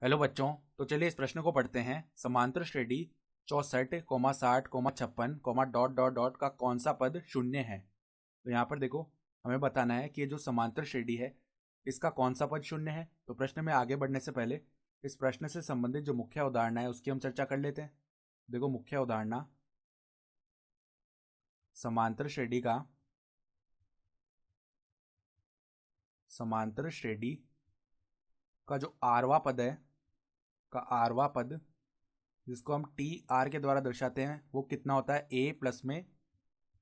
Hello बच्चों। तो चलिए इस प्रश्न को पढ़ते हैं। समांतर श्रेणी 64, 60, 56, डॉट डॉट डॉट का कौन सा पद शून्य है। तो यहाँ पर देखो, हमें बताना है कि ये जो समांतर श्रेणी है इसका कौन सा पद शून्य है। तो प्रश्न में आगे बढ़ने से पहले इस प्रश्न से संबंधित जो मुख्य अवधारणा है उसकी हम चर्चा कर लेते हैं। देखो, मुख्य अवधारणा समांतर श्रेणी का जो आरवा पद है, का आरवा पद जिसको हम टी आर के द्वारा दर्शाते हैं वो कितना होता है, ए प्लस में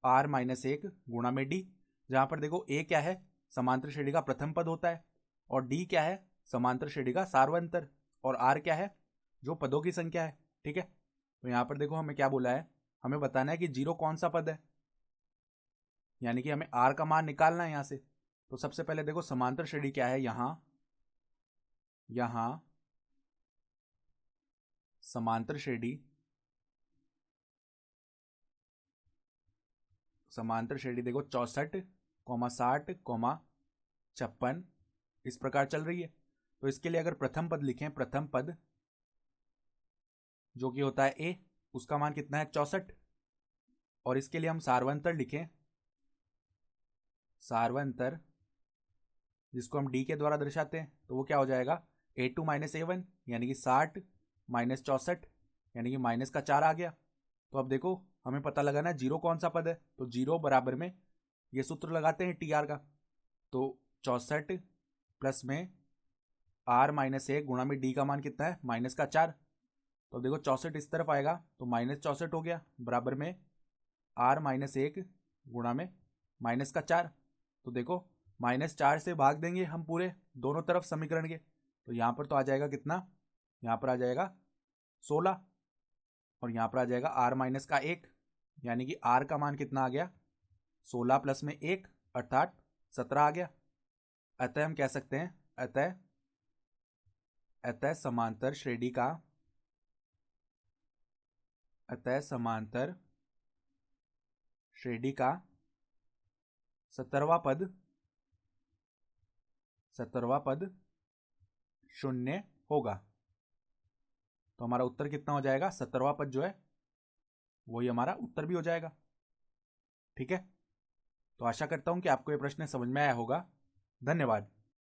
आर माइनस एक गुणा में डी। जहां पर देखो, ए क्या है, समांतर श्रेणी का प्रथम पद होता है, और डी क्या है, समांतर श्रेणी का सार्वंतर, और आर क्या है, जो पदों की संख्या है। ठीक है। तो यहां पर देखो, हमें क्या बोला है, हमें बताना है कि जीरो कौन सा पद है, यानी कि हमें आर का मान निकालना है यहां से। तो सबसे पहले देखो, समांतर श्रेणी क्या है, यहां यहां समांतर श्रेणी देखो 64, 60, 56 इस प्रकार चल रही है। तो इसके लिए अगर प्रथम पद लिखें, प्रथम पद जो कि होता है ए, उसका मान कितना है, 64। और इसके लिए हम सार्वंतर लिखें, सार्वंतर जिसको हम डी के द्वारा दर्शाते हैं, तो वो क्या हो जाएगा, A2 - A1 यानी कि 60 - 64 यानी कि माइनस का 4 आ गया। तो अब देखो, हमें पता लगाना है जीरो कौन सा पद है। तो जीरो बराबर में ये सूत्र लगाते हैं टी आर का। तो 64 प्लस में R - 1 गुणा में डी का मान कितना है, माइनस का 4। तो अब देखो, 64 इस तरफ आएगा तो -64 हो गया, बराबर में R - 1 गुणा में माइनस का 4। तो देखो, -4 से भाग देंगे हम पूरे दोनों तरफ समीकरण के, तो यहां पर तो आ जाएगा कितना, यहां पर आ जाएगा 16, और यहां पर आ जाएगा R - 1, यानी कि R का मान कितना आ गया, 16 प्लस में 1 अर्थात 17 आ गया। अतः हम कह सकते हैं, अतः अतः समांतर श्रेणी का अतः समांतर श्रेणी का 17वां पद शून्य होगा। तो हमारा उत्तर कितना हो जाएगा, 17वां पद जो है वही हमारा उत्तर भी हो जाएगा। ठीक है। तो आशा करता हूं कि आपको यह प्रश्न समझ में आया होगा। धन्यवाद।